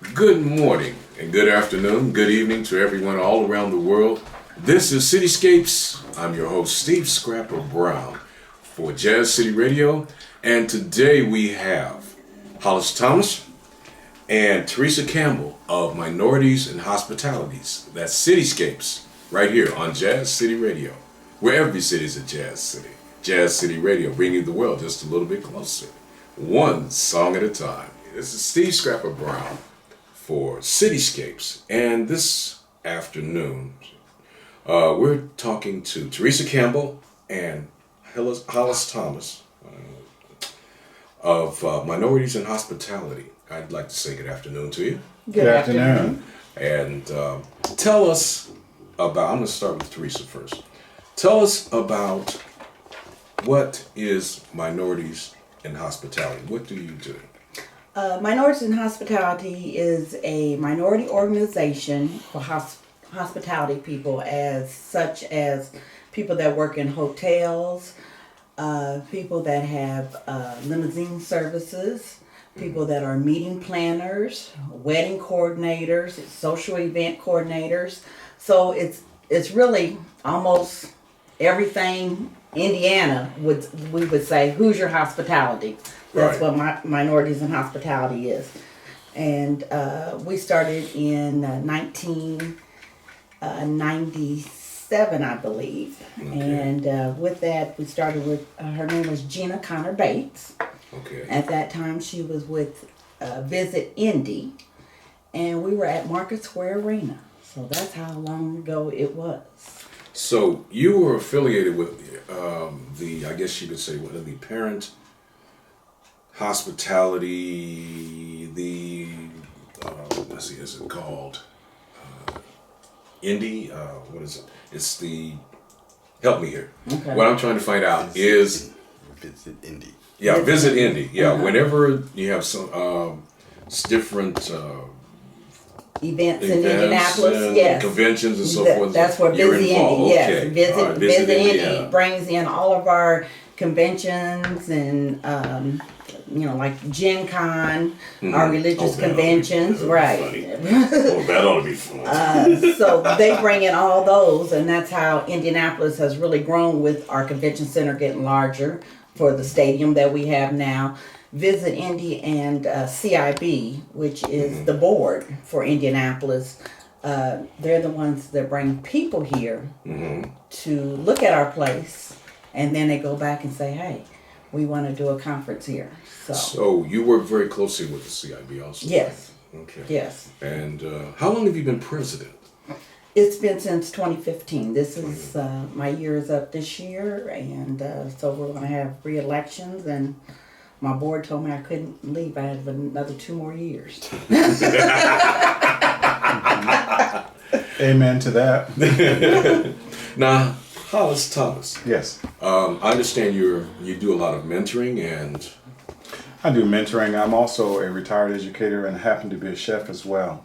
Good morning and good afternoon, good evening to everyone all around the world. This is Cityscapes. I'm your host, Steve Scrapper Brown for Jazz City Radio. And today we have Hollis Thomas and Teresa Campbell of Minorities and Hospitalities. That's Cityscapes right here on Jazz City Radio, where every city is a jazz city. Jazz City Radio, bringing the world just a little bit closer, one song at a time. This is Steve Scrapper Brown for Cityscapes, and this afternoon we're talking to Teresa Campbell and Hollis Thomas of Minorities and Hospitality. I'd like to say good afternoon to you. Good afternoon. And tell us about, I'm going to start with Teresa first. Tell us about what is Minorities and Hospitality. What do you do? Minorities in Hospitality is a minority organization for hospitality people, such as people that work in hotels, people that have limousine services, people that are meeting planners, wedding coordinators, social event coordinators. So it's really almost everything Indiana we would say, who's your hospitality? That's Right. what Minorities in Hospitality is. And we started in 1997, I believe. Okay. And with that, we started with, her name was Gina Connor Bates. Okay. At that time, she was with Visit Indy. And we were at Market Square Arena. So that's how long ago it was. So you were affiliated with I guess you could say, what would be Parent Hospitality, let's see, is it called Indy? What is it? It's help me here. Okay. What I'm trying to find out is Visit Indy. Yeah, Visit Indy. Yeah, Uh-huh. whenever you have some different Events in events Indianapolis, and yes. conventions and so forth. That's where you're Visit involved. Indy, yes. Okay. Visit, All right, Visit Indy yeah. brings in all of our conventions and, like Gen Con, our religious conventions, right. Oh, that ought to be fun. So they bring in all those, and that's how Indianapolis has really grown with our convention center getting larger for the stadium that we have now. Visit Indy and CIB, which is the board for Indianapolis. They're the ones that bring people here to look at our place, and then they go back and say, hey, we want to do a conference here. So you work very closely with the CIB also? Yes. Okay. Yes. And how long have you been president? It's been since 2015. This is, my year is up this year, and so we're going to have re-elections, and my board told me I couldn't leave. I had another 2 more years. Amen to that. Now, Hollis Thomas, Yes. I understand you do a lot of mentoring and I do mentoring. I'm also a retired educator and happen to be a chef as well.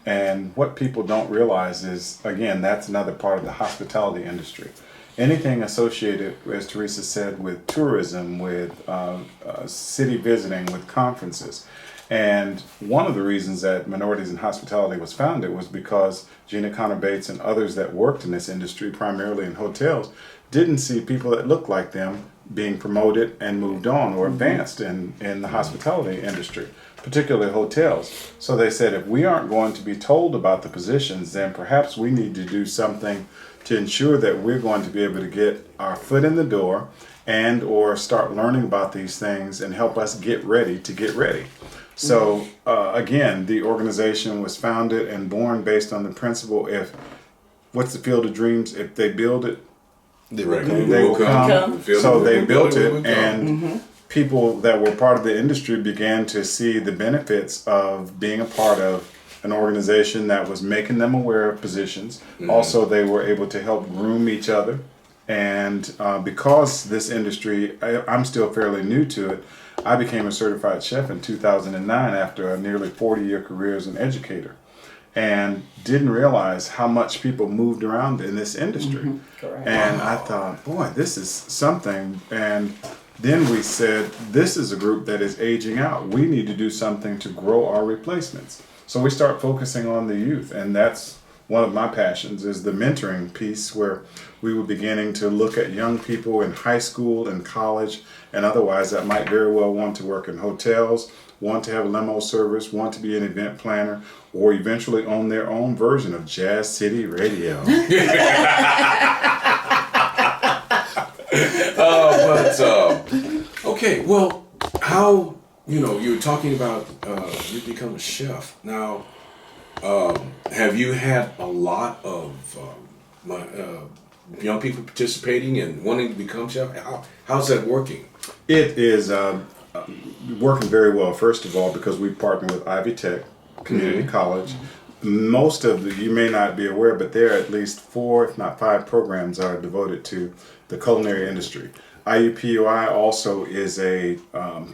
And what people don't realize is, again, that's another part of the hospitality industry. Anything associated, as Teresa said, with tourism, with city visiting, with conferences. And one of the reasons that Minorities in Hospitality was founded was because Gina Connor Bates and others that worked in this industry, primarily in hotels, didn't see people that looked like them being promoted and moved on or advanced in the hospitality industry, particularly hotels. So they said, if we aren't going to be told about the positions, then perhaps we need to do something to ensure that we're going to be able to get our foot in the door and or start learning about these things and help us get ready to get ready. So again, the organization was founded and born based on the principle, what's the field of dreams? If they build it, they will come. So they built it, and people that were part of the industry began to see the benefits of being a part of an organization that was making them aware of positions. Also, they were able to help groom each other. And because this industry, I'm still fairly new to it, I became a certified chef in 2009 after a nearly 40-year career as an educator, and didn't realize how much people moved around in this industry. Correct. And I thought, boy, this is something. And then we said, this is a group that is aging out. We need to do something to grow our replacements. So we start focusing on the youth, and that's one of my passions is the mentoring piece, where we were beginning to look at young people in high school and college and otherwise that might very well want to work in hotels, want to have limo service, want to be an event planner, or eventually own their own version of Jazz City Radio. Okay, well, how, you were talking about you become a chef. Now, have you had a lot of young people participating and wanting to become chef? How's that working? It is working very well, first of all, because we partner with Ivy Tech Community College. Most of you may not be aware, but there are at least 4, if not 5 programs that are devoted to the culinary industry. IUPUI also is a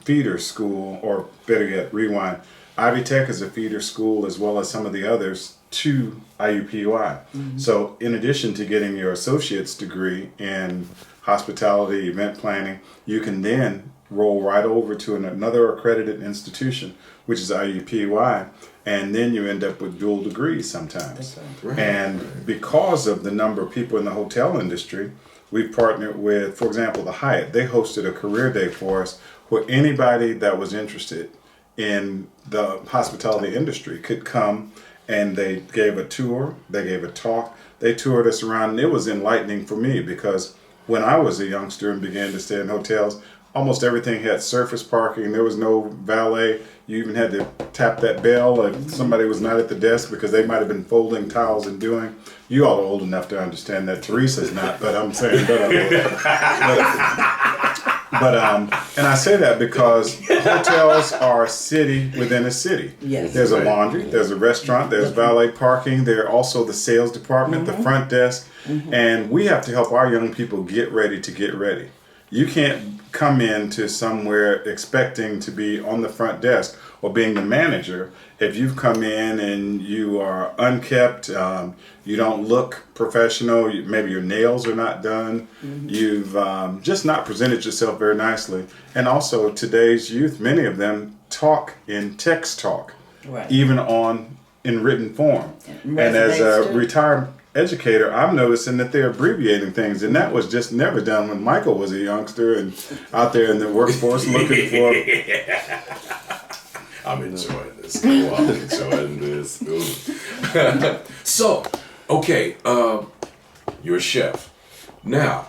feeder school, or better yet, rewind. Ivy Tech is a feeder school as well as some of the others to IUPUI. So in addition to getting your associate's degree in hospitality, event planning, you can then roll right over to another accredited institution, which is IUPUI, and then you end up with dual degrees sometimes. Right. And because of the number of people in the hotel industry, we've partnered with, for example, the Hyatt. They hosted a career day for us where anybody that was interested in the hospitality industry could come, and they gave a tour, they gave a talk, they toured us around, and it was enlightening for me because when I was a youngster and began to stay in hotels, almost everything had surface parking. There was no valet. You even had to tap that bell if somebody was not at the desk because they might have been folding towels and doing. You all are old enough to understand that. Teresa's not, but I'm saying and I say that because hotels are a city within a city. Yes. There's a laundry, there's a restaurant, there's valet parking, there are also the sales department, the front desk, and we have to help our young people get ready to get ready. You can't come into somewhere expecting to be on the front desk or being the manager if you've come in and you are unkept, you don't look professional, maybe your nails are not done, you've just not presented yourself very nicely. And also today's youth, many of them talk in text talk, Right. even in written form. And as a retired educator, I'm noticing that they're abbreviating things, and that was just never done when Michael was a youngster and out there in the workforce looking for. I'm enjoying this. Oh, I'm enjoying this. So, okay, you're a chef. Now,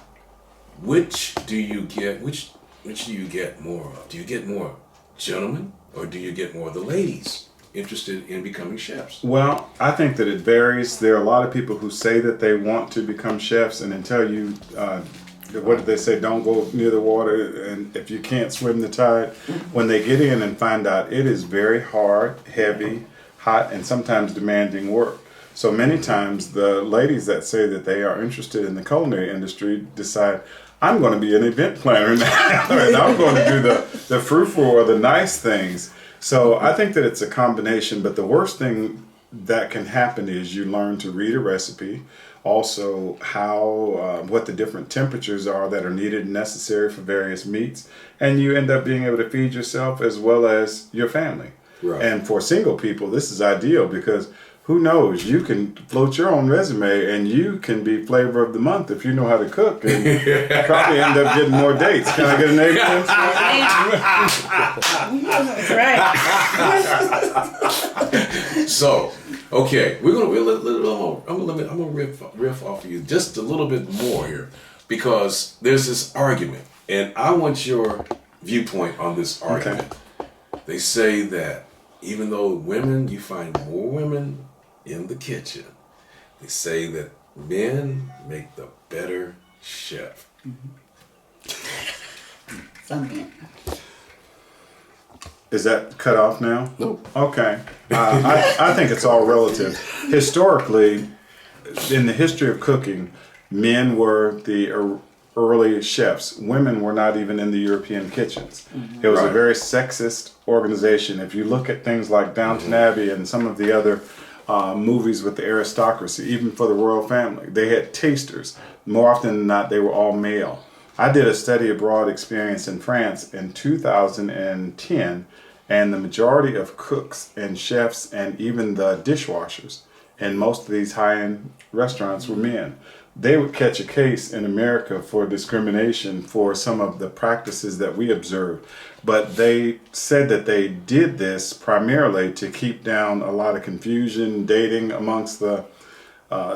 which do you get more of? Do you get more gentlemen, or do you get more of the ladies interested in becoming chefs? Well, I think that it varies. There are a lot of people who say that they want to become chefs and until you, what did they say, don't go near the water, and if you can't swim the tide, when they get in and find out it is very hard, heavy, hot, and sometimes demanding work. So many times the ladies that say that they are interested in the culinary industry decide, I'm going to be an event planner now, and I'm going to do the frou-frou or the nice things. So I think that it's a combination, but the worst thing that can happen is you learn to read a recipe, also what the different temperatures are that are needed and necessary for various meats, and you end up being able to feed yourself as well as your family. Right. And for single people, this is ideal because who knows, you can float your own resume and you can be flavor of the month if you know how to cook, and probably end up getting more dates. Can I get a name? Right. So, okay, I'm gonna riff off of you just a little bit more here, because there's this argument, and I want your viewpoint on this argument. Okay. They say that even though you find more women in the kitchen, they say that men make the better chef. Some men. Is that cut off now? Nope. Okay. I think it's all relative. Historically, in the history of cooking, men were the early chefs. Women were not even in the European kitchens. It was a very sexist organization. If you look at things like Downton Abbey and some of the other movies with the aristocracy, even for the royal family, they had tasters. More often than not, they were all male. I did a study abroad experience in France in 2010, And the majority of cooks and chefs and even the dishwashers in most of these high-end restaurants were men. They would catch a case in America for discrimination for some of the practices that we observed. But they said that they did this primarily to keep down a lot of confusion, dating amongst the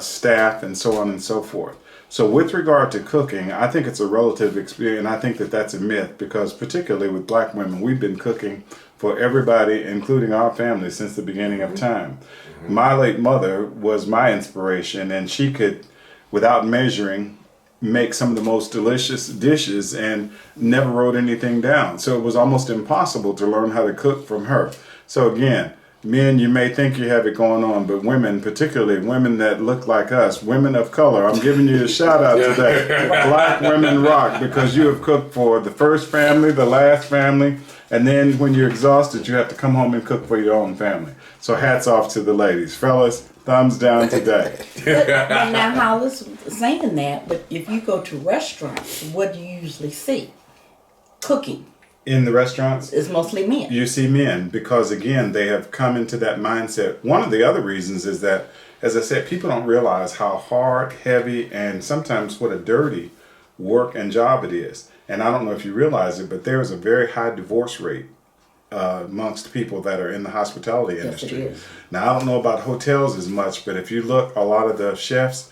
staff, and so on and so forth. So with regard to cooking, I think it's a relative experience, and I think that that's a myth, because particularly with black women, we've been cooking for everybody, including our family, since the beginning of time. My late mother was my inspiration, and she could, without measuring, make some of the most delicious dishes and never wrote anything down. So it was almost impossible to learn how to cook from her. So again, men, you may think you have it going on, but women, particularly women that look like us, women of color, I'm giving you a shout out today. Black women rock, because you have cooked for the first family, the last family, and then when you're exhausted, you have to come home and cook for your own family. So hats off to the ladies. Fellas, thumbs down today. But now, Hollis saying that, but if you go to restaurants, what do you usually see? Cooking. In the restaurants, It's mostly men. you see men, because again, they have come into that mindset. One of the other reasons is that, as I said, people don't realize how hard, heavy, and sometimes what a dirty work and job it is. And I don't know if you realize it, but there is a very high divorce rate amongst people that are in the hospitality industry. Yes, it is. Now, I don't know about hotels as much, but if you look, a lot of the chefs,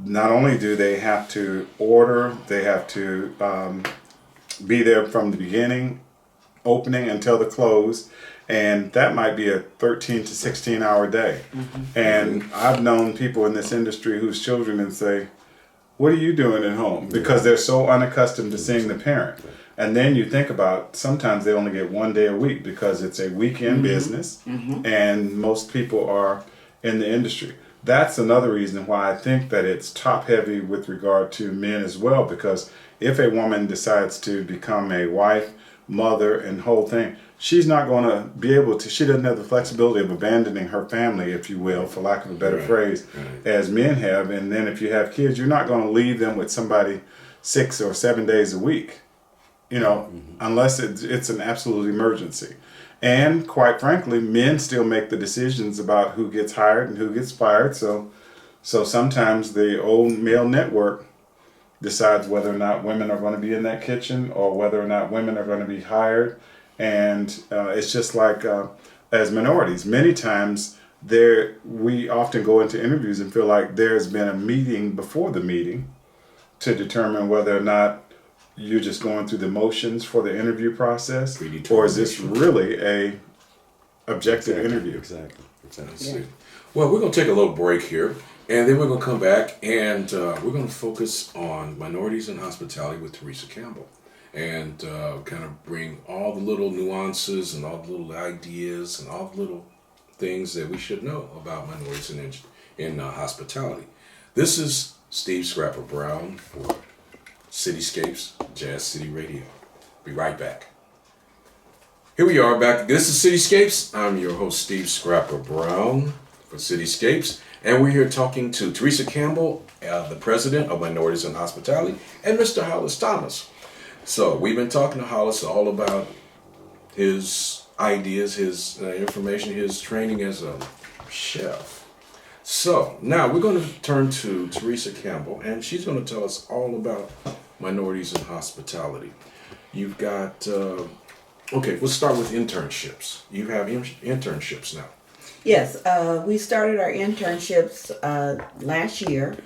not only do they have to order, they have to be there from the beginning, opening until the close, and that might be a 13 to 16 hour day. And I've known people in this industry whose children and say, what are you doing at home? Because they're so unaccustomed to seeing the parent. And then you think about, sometimes they only get 1 day a week because it's a weekend business, and most people are in the industry. That's another reason why I think that it's top heavy with regard to men as well, because if a woman decides to become a wife, mother, and whole thing, she's not going to be able to, she doesn't have the flexibility of abandoning her family, if you will, for lack of a better phrase, as men have. And then if you have kids, you're not going to leave them with somebody 6 or 7 days a week, you know, unless it's an absolute emergency. And quite frankly, men still make the decisions about who gets hired and who gets fired. So sometimes the old male network decides whether or not women are going to be in that kitchen or whether or not women are going to be hired. And it's just like as minorities, many times we often go into interviews and feel like there's been a meeting before the meeting to determine whether or not you're just going through the motions for the interview process, or is this really a objective interview? Exactly. Yeah. Well, we're going to take a little break here, and then we're going to come back, and we're going to focus on minorities in hospitality with Teresa Campbell, and kind of bring all the little nuances and all the little ideas and all the little things that we should know about minorities in hospitality. This is Steve Scrapper Brown for Cityscapes, Jazz City Radio. Be right back. Here we are back. This is Cityscapes. I'm your host, Steve Scrapper Brown for Cityscapes, and we're here talking to Teresa Campbell, the president of Minorities in Hospitality, and Mr. Hollis Thomas. So we've been talking to Hollis all about his ideas, his information, his training as a chef. So now we're going to turn to Teresa Campbell, and she's going to tell us all about minorities in hospitality. You've got, okay, we'll start with internships. You have internships now. Yes, we started our internships last year.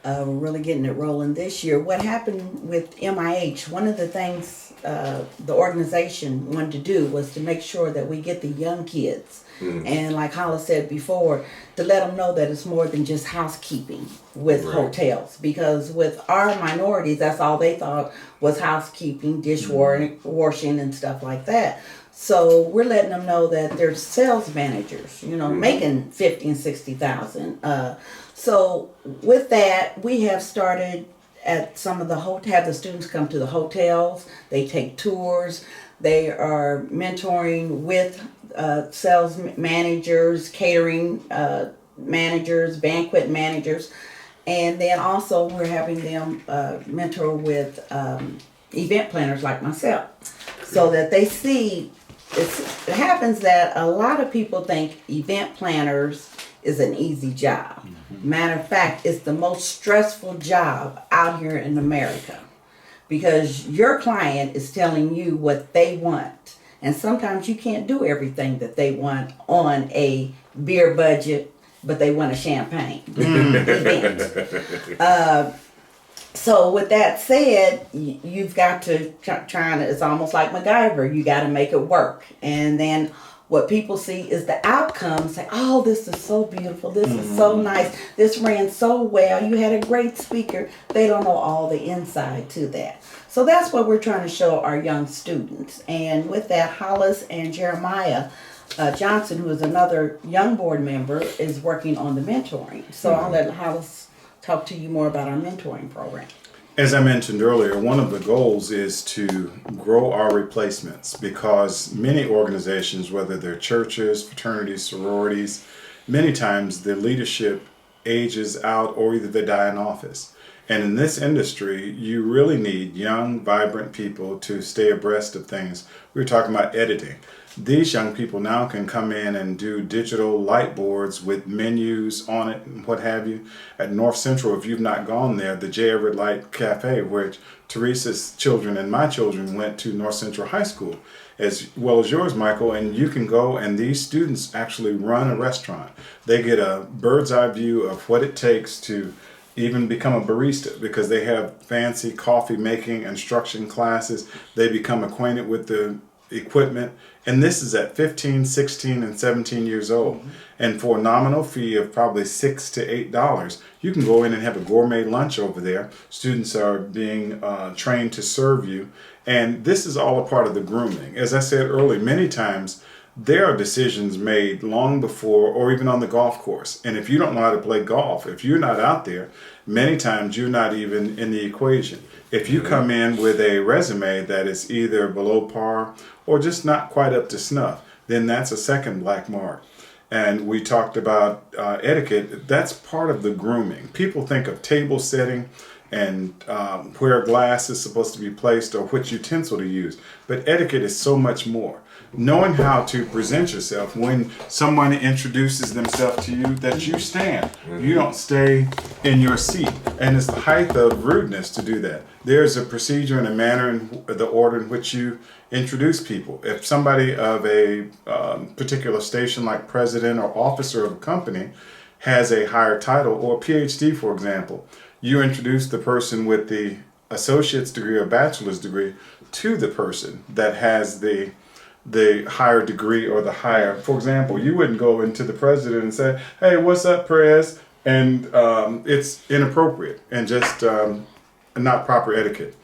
We're really getting it rolling this year. What happened with MIH, one of the things the organization wanted to do was to make sure that we get the young kids. And like Hollis said before, to let them know that it's more than just housekeeping with hotels. Because with our minorities, that's all they thought was housekeeping, dishwashing, and stuff like that. So we're letting them know that they're sales managers, you know, making $50,000 and $60,000. So with that, we have started at some of the have the students come to the hotels. They take tours. They are mentoring with sales managers, catering managers, banquet managers, and then also we're having them mentor with event planners like myself, so that they see it happens that a lot of people think event planners is an easy job. Matter of fact, it's the most stressful job out here in America because your client is telling you what they want. And sometimes you can't do everything that they want on a beer budget, but they want a champagne event. So with that said, you've got to try to, it's almost like MacGyver, you got to make it work. And then what people see is the outcome, say, oh, this is so beautiful, this is so nice, this ran so well, you had a great speaker. They don't know all the inside to that. So that's what we're trying to show our young students. And with that, Hollis and Jeremiah Johnson, who is another young board member, is working on the mentoring. So I'll let Hollis talk to you more about our mentoring program. As I mentioned earlier, one of the goals is to grow our replacements because many organizations, whether they're churches, fraternities, sororities, many times the leadership ages out or either they die in office. And in this industry, you really need young, vibrant people to stay abreast of things. We were talking about editing. These young people now can come in and do digital light boards with menus on it and what have you. At North Central, if you've not gone there, the J. Everett Light Cafe, where Teresa's children and my children went to North Central High School, as well as yours, Michael, and you can go and these students actually run a restaurant. They get a bird's eye view of what it takes to even become a barista because they have fancy coffee making instruction classes. They become acquainted with the equipment, and this is at 15, 16, and 17 years old. And for a nominal fee of probably $6 to $8, you can go in and have a gourmet lunch over there. Students are being trained to serve you, and this is all a part of the grooming. As I said earlier, many times there are decisions made long before or even on the golf course. And if you don't know how to play golf, if you're not out there, many times you're not even in the equation. If you come in with a resume that is either below par or just not quite up to snuff, then that's a second black mark. And we talked about etiquette. That's part of the grooming. People think of table setting and where a glass is supposed to be placed or which utensil to use. But etiquette is so much more. Knowing how to present yourself when someone introduces themselves to you, that you stand. You don't stay in your seat. And it's the height of rudeness to do that. There's a procedure and a manner in the order in which you introduce people. If somebody of a particular station like president or officer of a company has a higher title or PhD, for example, you introduce the person with the associate's degree or bachelor's degree to the person that has the higher degree or the higher. For example, you wouldn't go into the president and say, hey, what's up, Prez? And it's inappropriate and just not proper etiquette.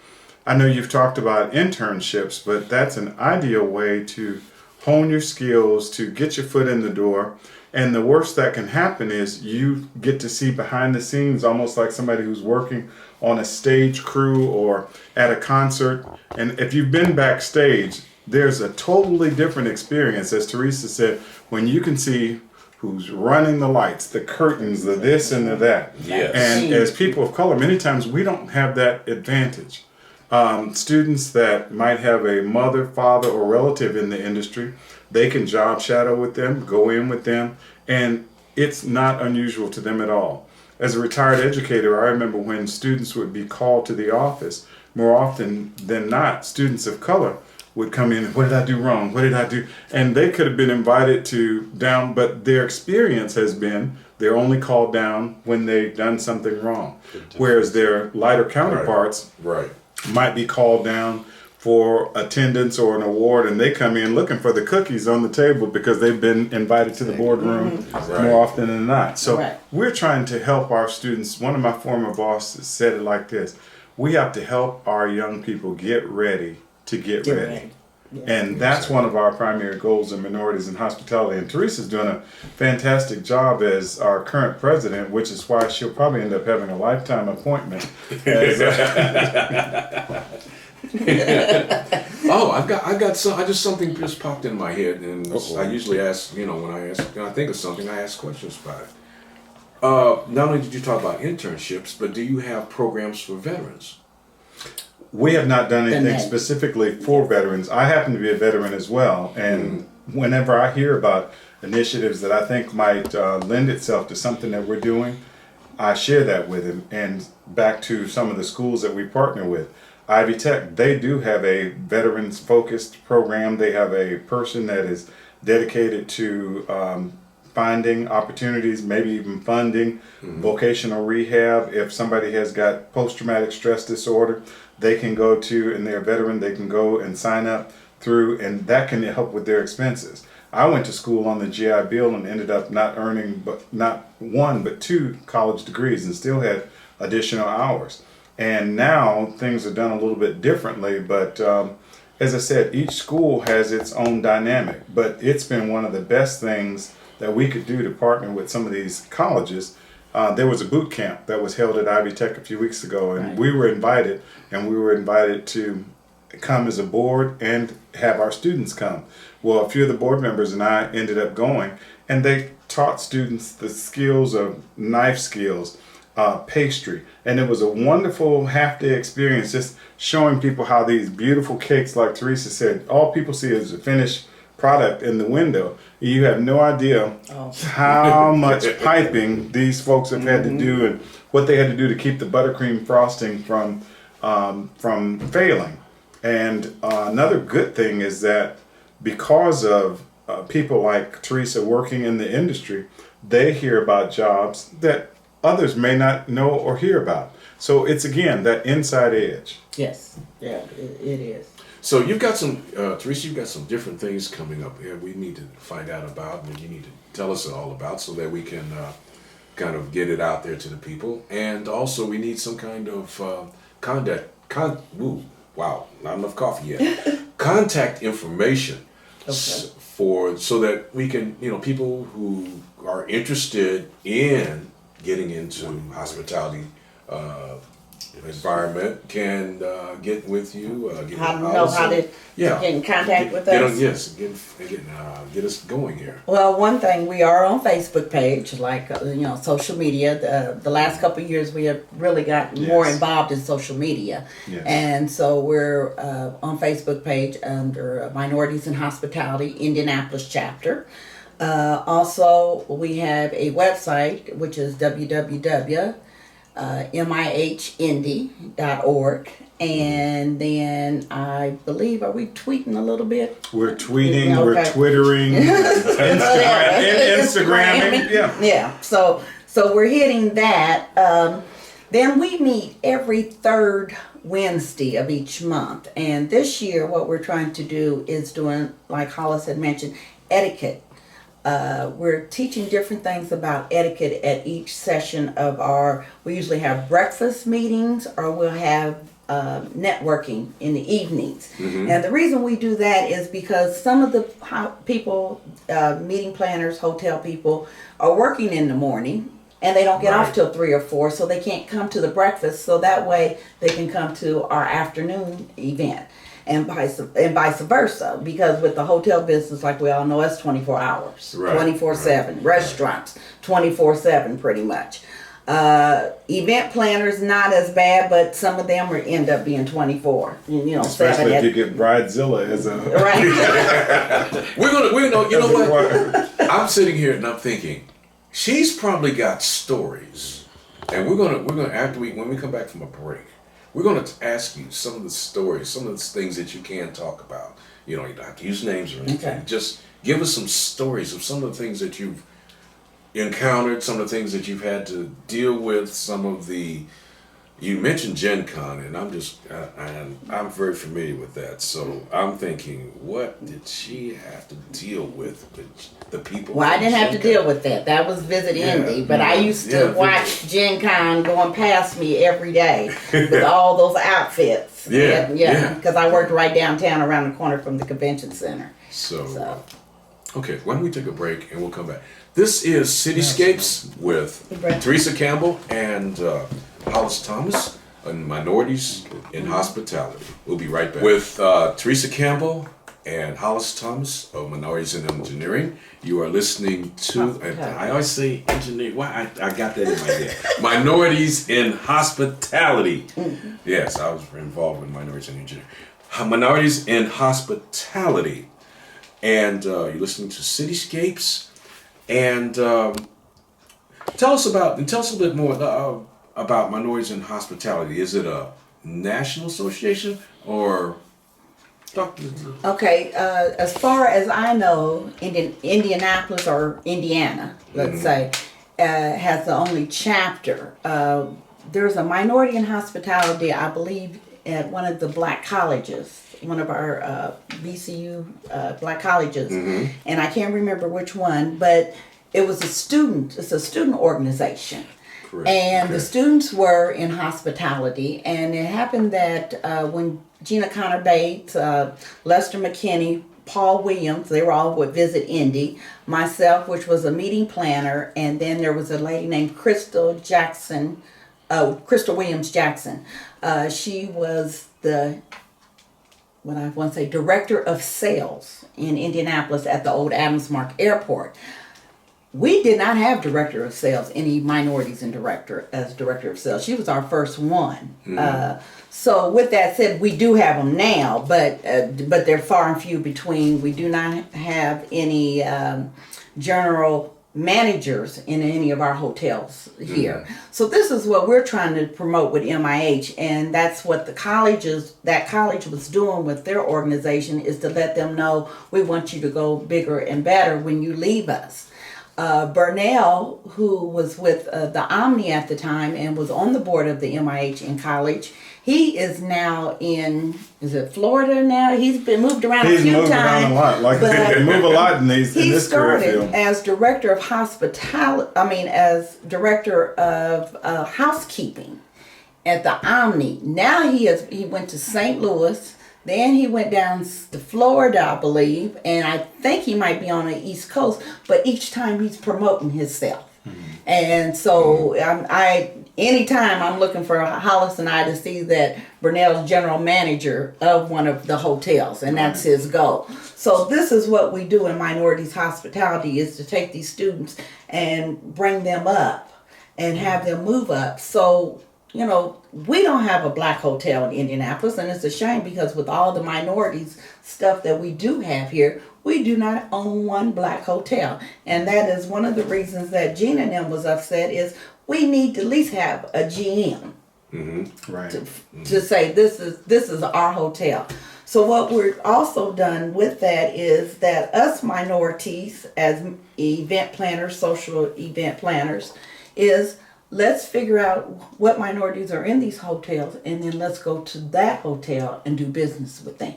I know you've talked about internships, but that's an ideal way to hone your skills, to get your foot in the door. And the worst that can happen is you get to see behind the scenes, almost like somebody who's working on a stage crew or at a concert. And if you've been backstage, there's a totally different experience, as Teresa said, when you can see who's running the lights, the curtains, the this and the that. Yes. And as people of color, many times we don't have that advantage. Students that might have a mother, father, or relative in the industry, they can job shadow with them, go in with them, and it's not unusual to them at all. As a retired educator, I remember when students would be called to the office, more often than not, students of color would come in, what did I do wrong? What did I do? And they could have been invited to down, but their experience has been they're only called down when they've done something wrong. Whereas their lighter counterparts might be called down for attendance or an award, and they come in looking for the cookies on the table because they've been invited to the boardroom more often than not. So we're trying to help our students. One of my former bosses said it like this: we have to help our young people get ready to get ready. Yeah. And that's one of our primary goals in Minorities in Hospitality. And Teresa's doing a fantastic job as our current president, which is why she'll probably end up having a lifetime appointment. Oh, I got something just popped in my head, and I usually ask, when I think of something, I ask questions about it. Not only did you talk about internships, but do you have programs for veterans? We have not done anything that. specifically for veterans. I happen to be a veteran as well, and whenever I hear about initiatives that I think might lend itself to something that we're doing, I share that with him. And back to some of the schools that we partner with, Ivy Tech, they do have a veterans focused program. They have a person that is dedicated to finding opportunities, maybe even funding vocational rehab. If somebody has got post-traumatic stress disorder, they can go to, and they're a veteran, they can go and sign up through, and that can help with their expenses. I went to school on the GI Bill and ended up not earning but not one but two college degrees and still had additional hours. And now things are done a little bit differently, but as I said, each school has its own dynamic, but it's been one of the best things that we could do to partner with some of these colleges. There was a boot camp that was held at Ivy Tech a few weeks ago, and we were invited, to come as a board and have our students come. Well, a few of the board members and I ended up going, and they taught students the skills of knife skills, pastry, and it was a wonderful half-day experience, just showing people how these beautiful cakes, like Teresa said, all people see is the finished product in the window. You have no idea how much piping these folks have had to do, and what they had to do to keep the buttercream frosting from failing. And another good thing is that because of people like Teresa working in the industry, they hear about jobs that others may not know or hear about. So it's, again, that inside edge. Yes, yeah, it is. So you've got some, Teresa, you've got some different things coming up here we need to find out about, and you need to tell us all about, so that we can kind of get it out there to the people. And also we need some kind of not enough coffee yet. Contact information so that we can, people who are interested in getting into hospitality environment can get with you. How to get in contact with us. Get us going here. Well, one thing, we are on Facebook page, like social media. The last couple of years, we have really gotten more involved in social media, and so we're on Facebook page under Minorities in Hospitality Indianapolis chapter. Also, we have a website which is www.mihindi.org, and then I believe, are we tweeting a little bit? We're tweeting, we're twittering, Instagramming. Yeah. So we're hitting that. Then we meet every third Wednesday of each month, and this year what we're trying to do is doing, like Hollis had mentioned, etiquette. We're teaching different things about etiquette at each session of we usually have breakfast meetings, or we'll have networking in the evenings. And the reason we do that is because some of the people, meeting planners, hotel people, are working in the morning, and they don't get off till 3 or 4, so they can't come to the breakfast, so that way they can come to our afternoon event. And vice versa, because with the hotel business, like we all know, it's 24 hours, 24/7. Restaurants, 24/7, pretty much. Event planners, not as bad, but some of them end up being 24. Especially if you get Bridezilla as a you know what? I'm sitting here and I'm thinking, she's probably got stories, and we're gonna when we come back from a break, we're going to ask you some of the stories, some of the things that you can talk about. You don't have to use names or anything. Okay. Just give us some stories of some of the things that you've encountered, some of the things that you've had to deal with, some of the... You mentioned Gen Con, and I'm very familiar with that. So I'm thinking, what did she have to deal with the people? Well, I didn't have to deal with that. That was Visit Indy, but I used to watch Gen Con going past me every day with all those outfits. Because I worked right downtown around the corner from the convention center. So. Okay, why don't we take a break and we'll come back. This is Cityscapes with Teresa Campbell and Hollis Thomas and Minorities in Hospitality. We'll be right back with Teresa Campbell and Hollis Thomas of Minorities in Engineering. You are listening to, I always say engineering, why I got that in my head. Minorities in Hospitality. Yes, I was involved with Minorities in Engineering. Minorities in Hospitality. And you're listening to Cityscapes. And tell us a little bit more about Minorities in Hospitality. Is it a national association or? Okay, as far as I know, Indianapolis or Indiana, let's say, has the only chapter. There's a Minority in Hospitality, I believe, at one of the black colleges, one of our VCU black colleges, and I can't remember which one, but it's a student organization. Correct. And Okay. the students were in hospitality, and it happened that when Gina Connor Bates, Lester McKinney, Paul Williams, they were all with Visit Indy, myself, which was a meeting planner, and then there was a lady named Crystal Williams Jackson. She was what I want to say, director of sales in Indianapolis at the old Adams Mark Airport. We did not have director of sales, any minorities in director of sales. She was our first one. So with that said, we do have them now, but they're far and few between. We do not have any general managers in any of our hotels here. So this is what we're trying to promote with MIH, and that's what that college was doing with their organization, is to let them know we want you to go bigger and better when you leave us. Burnell, who was with the Omni at the time and was on the board of the MIH in college, he is now in, is it Florida now? He's been moved around a few times. He's moved around a lot. Like they move a lot in this career field. He started as director of as director of housekeeping at the Omni. Now he went to St. Louis. Then he went down to Florida, I believe, and I think he might be on the East Coast, but each time he's promoting himself. And so anytime I'm looking for Hollis and I to see that Burnell's general manager of one of the hotels, and that's his goal. So this is what we do in Minorities Hospitality, is to take these students and bring them up and have them move up. So, you know, we don't have a black hotel in Indianapolis, and it's a shame because with all the minorities stuff that we do have here, we do not own one black hotel. And that is one of the reasons that Gina and them was upset, is we need to at least have a GM to say this is our hotel. So what we're also done with that is that us minorities as event planners, social event planners, is let's figure out what minorities are in these hotels, and then let's go to that hotel and do business with them.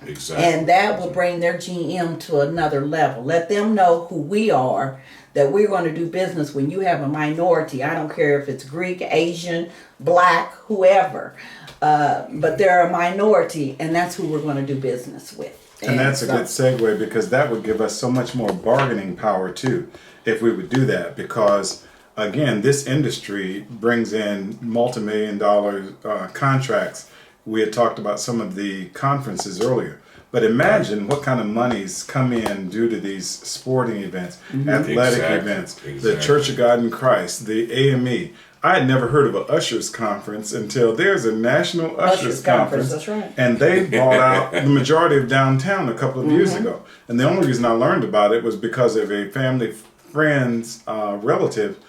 Exactly. And that will bring their GM to another level. Let them know who we are, that we're going to do business when you have a minority. I don't care if it's Greek, Asian, black, whoever. But they're a minority, and that's who we're going to do business with. And that's a good segue, because that would give us so much more bargaining power too, if we would do that, because again, this industry brings in multi-million-dollar contracts. We had talked about some of the conferences earlier, but imagine what kind of monies come in due to these sporting events, athletic events, the Church of God in Christ, the AME. I had never heard of an Ushers Conference until there's a National Ushers Conference. That's right. And they bought out the majority of downtown a couple of years ago. And the only reason I learned about it was because of a family friend's relative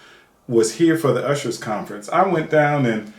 was here for the Ushers Conference. I went down, and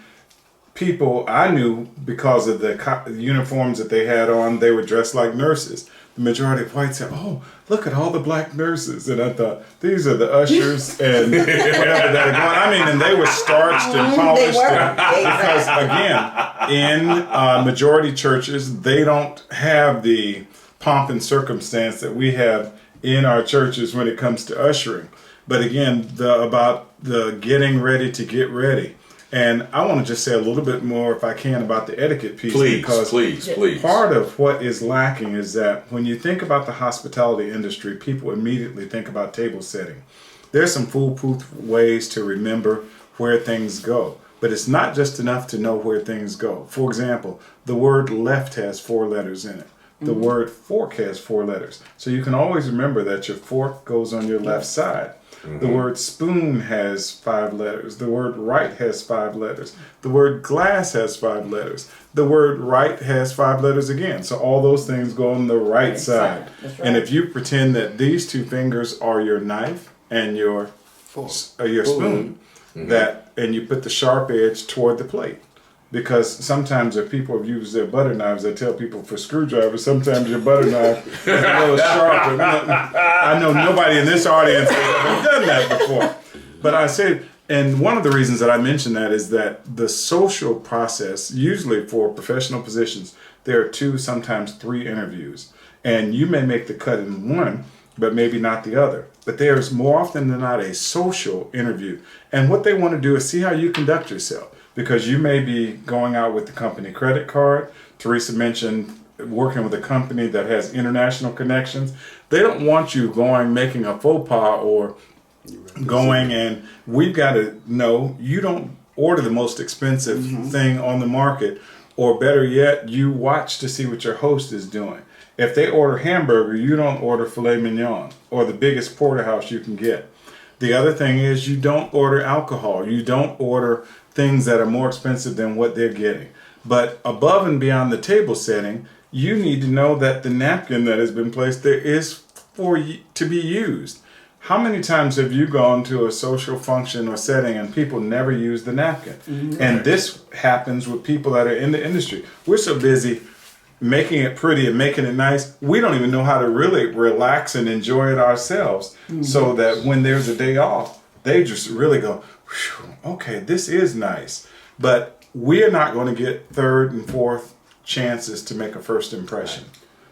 people I knew, because of the uniforms that they had on, they were dressed like nurses. The majority of whites said, "Oh, look at all the black nurses." And I thought, these are the ushers and whatever that are going. I mean, and they were starched and polished. Because again, in majority churches, they don't have the pomp and circumstance that we have in our churches when it comes to ushering. But again, about the getting ready to get ready. And I want to just say a little bit more, if I can, about the etiquette piece. Please. Part of what is lacking is that when you think about the hospitality industry, people immediately think about table setting. There's some foolproof ways to remember where things go. But it's not just enough to know where things go. For example, the word left has 4 letters in it. The word fork has 4 letters. So you can always remember that your fork goes on your left side. The word spoon has 5 letters. The word right has 5 letters. The word glass has 5 letters. The word right has 5 letters again. So all those things go on the right side. That's right. And if you pretend that these 2 fingers are your knife and your spoon, and you put the sharp edge toward the plate. Because sometimes if people have used their butter knives, I tell people for screwdrivers, sometimes your butter knife is a little sharper. I know nobody in this audience has ever done that before. But I said, and one of the reasons that I mention that is that the social process, usually for professional positions, there are 2, sometimes 3 interviews. And you may make the cut in one, but maybe not the other. But there's more often than not a social interview. And what they want to do is see how you conduct yourself. Because you may be going out with the company credit card. Teresa mentioned working with a company that has international connections. They don't want you making a faux pas or going, and we've got to know you don't order the most expensive thing on the market, or better yet, you watch to see what your host is doing. If they order hamburger, you don't order filet mignon or the biggest porterhouse you can get. The other thing is you don't order alcohol. You don't order things that are more expensive than what they're getting. But above and beyond the table setting, you need to know that the napkin that has been placed there is to be used. How many times have you gone to a social function or setting and people never use the napkin? And this happens with people that are in the industry. We're so busy making it pretty and making it nice, we don't even know how to really relax and enjoy it ourselves. So that when there's a day off, they just really go, okay, this is nice. But we're not going to get 3rd and 4th chances to make a first impression.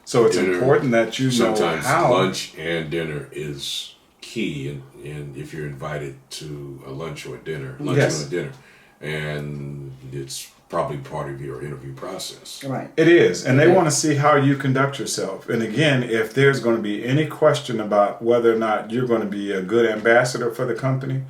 So it's important that you know sometimes how. Lunch and dinner is key, and if you're invited to a lunch or a dinner, and it's probably part of your interview process. Right. It is, and they want to see how you conduct yourself. And again, if there's going to be any question about whether or not you're going to be a good ambassador for the company,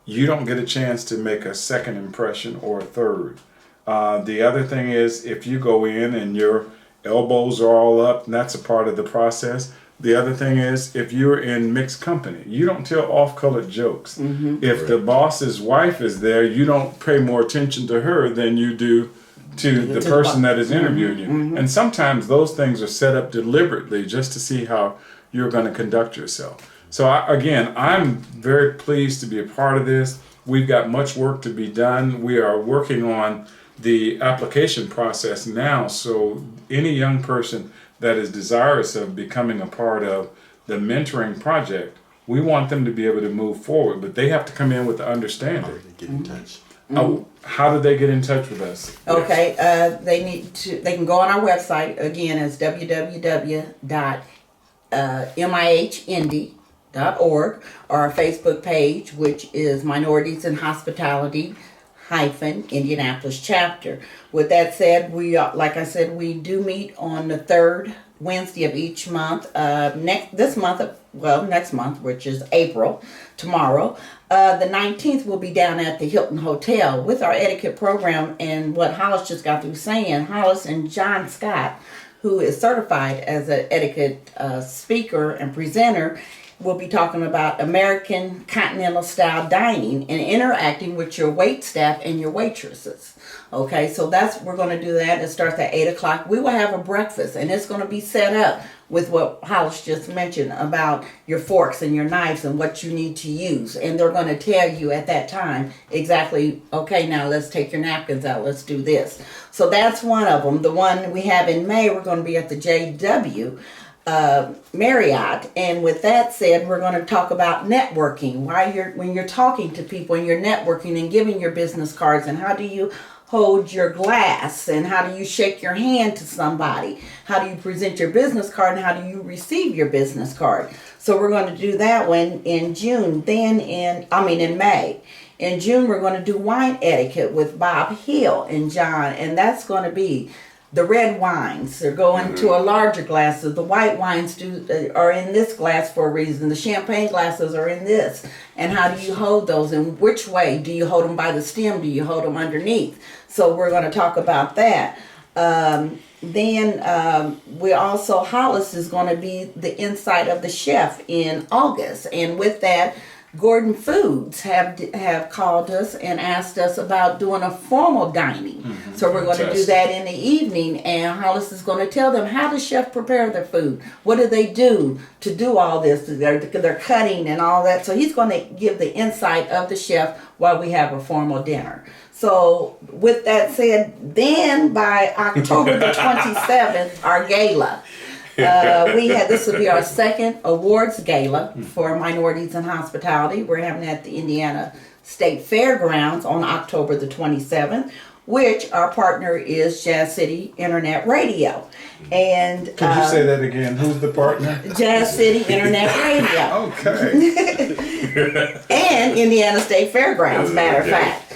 you don't get a chance to make a second impression or a third. The other thing is, if you go in and your elbows are all up, and that's a part of the process. The other thing is, if you're in mixed company, you don't tell off-colored jokes. If the boss's wife is there, you don't pay more attention to her than you do to the person that is interviewing you. And sometimes those things are set up deliberately just to see how you're going to conduct yourself. So I'm very pleased to be a part of this. We've got much work to be done. We are working on the application process now, so any young person that is desirous of becoming a part of the mentoring project, we want them to be able to move forward, but they have to come in with the understanding. Get in touch. How do they get in touch with us? Okay, they can go on our website, again, it's www.mihhindy.org, or our Facebook page, which is Minorities in Hospitality Indianapolis chapter. With that said, like I said, we do meet on the 3rd Wednesday of each month. Next month, which is April, tomorrow. The 19th will be down at the Hilton Hotel with our etiquette program, and what Hollis just got through saying, Hollis and John Scott, who is certified as an etiquette speaker and presenter, we'll be talking about American continental style dining and interacting with your wait staff and your waitresses. Okay, so we're going to do that. It starts at 8 o'clock. We will have a breakfast, and it's going to be set up with what Hollis just mentioned about your forks and your knives and what you need to use. And they're going to tell you at that time exactly, okay, now let's take your napkins out. Let's do this. So that's one of them. The one we have in May, we're going to be at the JW Marriott, and with that said, we're going to talk about networking. When you're talking to people and you're networking and giving your business cards, and how do you hold your glass, and how do you shake your hand to somebody, how do you present your business card, and how do you receive your business card. So we're going to do that one in June. Then in May. In June, we're going to do wine etiquette with Bob Hill and John, and that's going to be the red wines. They're going to a larger glasses. The white wines are in this glass for a reason. The champagne glasses are in this. And how do you hold those? And which way? Do you hold them by the stem? Do you hold them underneath? So we're going to talk about that. Then we also, Hollis is going to be the inside of the chef in August, and with that, Gordon Foods have called us and asked us about doing a formal dining. So we're going to do that in the evening, and Hollis is going to tell them how does chef prepare their food. What do they do to do all this? They're cutting and all that. So he's going to give the insight of the chef while we have a formal dinner. So with that said, then by October the 27th, our gala. This will be our second awards gala for Minorities in Hospitality. We're having it at the Indiana State Fairgrounds on October the 27th, which our partner is Jazz City Internet Radio. And Could you say that again? Who's the partner? Jazz City Internet Radio. Okay. And Indiana State Fairgrounds, matter of fact.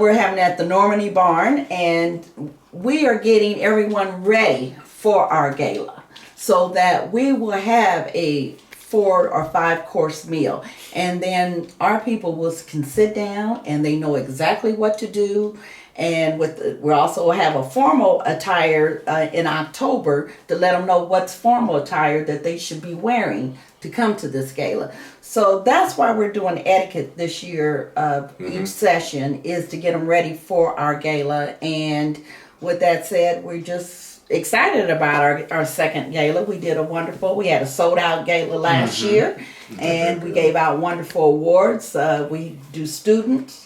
We're having it at the Normandy Barn, and we are getting everyone ready for our gala, so that we will have a 4 or 5 course meal. And then our people can sit down and they know exactly what to do. And we also have a formal attire in October to let them know what's formal attire that they should be wearing to come to this gala. So that's why we're doing etiquette this year. Each session is to get them ready for our gala. And with that said, we're just excited about our second gala. We had a sold out gala last year, and we gave out wonderful awards. We do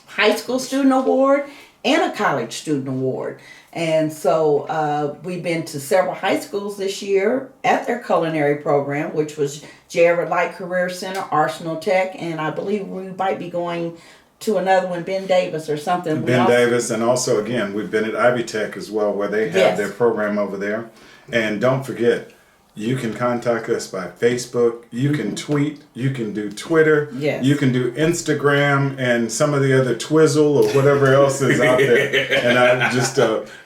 high school student award and a college student award. And so we've been to several high schools this year at their culinary program, which was Jared Light Career Center, Arsenal Tech, and I believe we might be going to another one, Ben Davis or something. Davis, and also again, we've been at Ivy Tech as well, where they have their program over there. And don't forget, you can contact us by Facebook, you can tweet, you can do Twitter, you can do Instagram, and some of the other Twizzle or whatever else is out there. And I'm just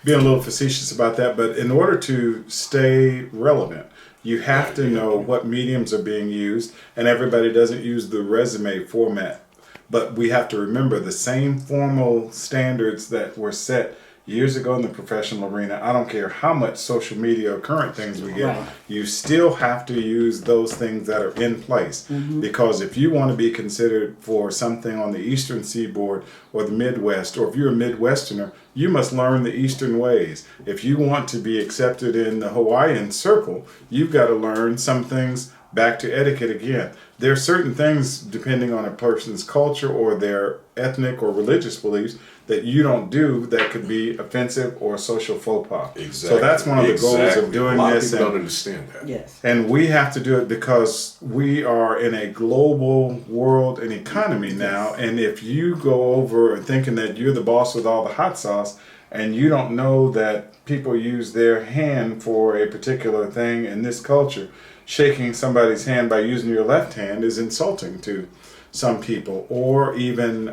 being a little facetious about that, but in order to stay relevant, you have to know what mediums are being used, and everybody doesn't use the resume format. But we have to remember the same formal standards that were set years ago in the professional arena. I don't care how much social media or current things we get, you still have to use those things that are in place. Because if you want to be considered for something on the Eastern Seaboard or the Midwest, or if you're a Midwesterner, you must learn the Eastern ways. If you want to be accepted in the Hawaiian circle, you've got to learn some things. Back to etiquette again. There are certain things, depending on a person's culture or their ethnic or religious beliefs, that you don't do that could be offensive or social faux pas. Exactly. So that's one of the goals of doing this. A lot this. Of people don't understand that. Yes. And we have to do it because we are in a global world and economy now. And if you go over thinking that you're the boss with all the hot sauce, and you don't know that people use their hand for a particular thing in this culture, shaking somebody's hand by using your left hand is insulting to some people, or even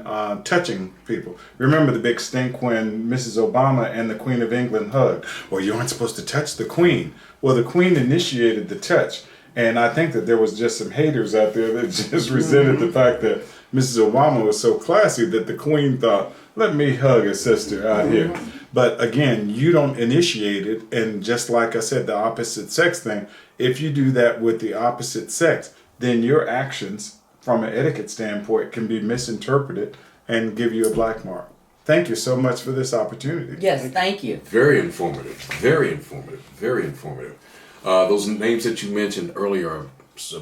touching people. Remember the big stink when Mrs. Obama and the Queen of England hugged. Well, you aren't supposed to touch the Queen. Well, the Queen initiated the touch. And I think that there was just some haters out there that just resented the fact that Mrs. Obama was so classy that the Queen thought, let me hug a sister out here. But again, you don't initiate it. And just like I said, the opposite sex thing, if you do that with the opposite sex, then your actions from an etiquette standpoint can be misinterpreted and give you a black mark. Thank you so much for this opportunity. Yes, thank you. Very informative. Very informative. Very informative. Those names that you mentioned earlier are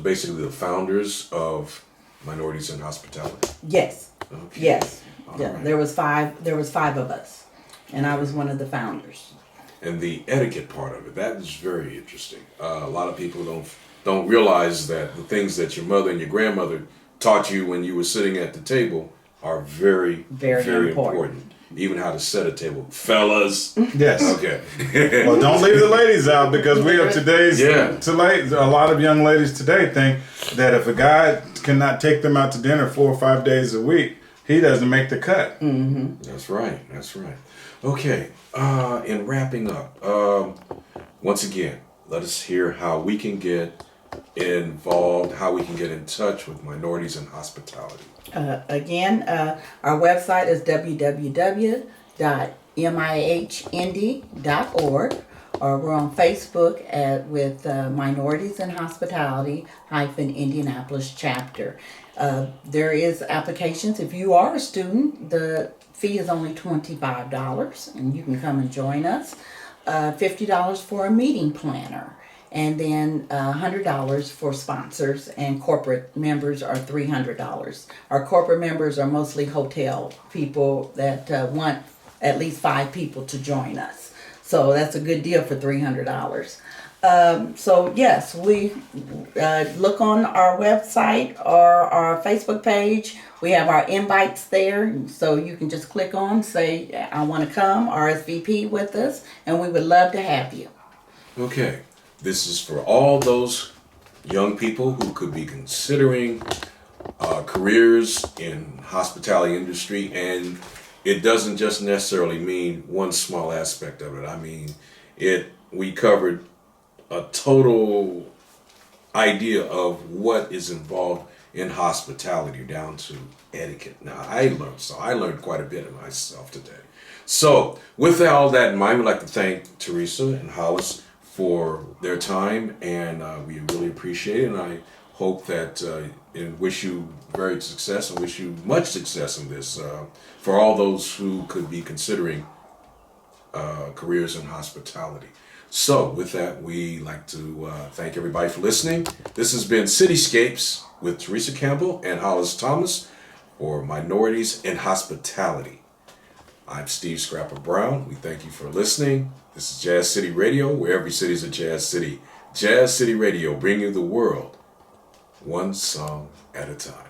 basically the founders of Minorities in Hospitality. Yes. Okay. Yes. All right. There was 5 of us, and I was one of the founders. And the etiquette part of it, that is very interesting. A lot of people don't realize that the things that your mother and your grandmother taught you when you were sitting at the table are very, very important. Even how to set a table. Fellas. Yes. Okay. Well, don't leave the ladies out, because we have a lot of young ladies today think that if a guy cannot take them out to dinner 4 or 5 days a week, he doesn't make the cut. Mm-hmm. That's right. Okay. In wrapping up, once again, let us hear how we can get involved, how we can get in touch with Minorities in Hospitality. Again, our website is www.mmih, MIHindy.org, or we're on Facebook with Minorities in Hospitality Indianapolis chapter. There is applications. If you are a student, the fee is only $25, and you can come and join us. $50 for a meeting planner, and then $100 for sponsors, and corporate members are $300. Our corporate members are mostly hotel people that want at least 5 people to join us. So that's a good deal for $300. So yes, we look on our website or our Facebook page. We have our invites there, so you can just click on, say, I want to come, RSVP with us, and we would love to have you. Okay, this is for all those young people who could be considering careers in hospitality industry, and it doesn't just necessarily mean one small aspect of it. I mean, we covered a total idea of what is involved in hospitality down to etiquette. Now, I learned quite a bit of myself today. So, with all that in mind, we'd like to thank Teresa and Hollis for their time, and we really appreciate it. And I hope that and wish you great success, and wish you much success in this for all those who could be considering careers in hospitality. So with that, we like to thank everybody for listening. This has been Cityscapes with Teresa Campbell and Hollis Thomas for Minorities in Hospitality. I'm Steve Scrapper Brown. We thank you for listening. This is Jazz City Radio, where every city is a jazz city. Jazz City Radio, bringing you the world one song at a time.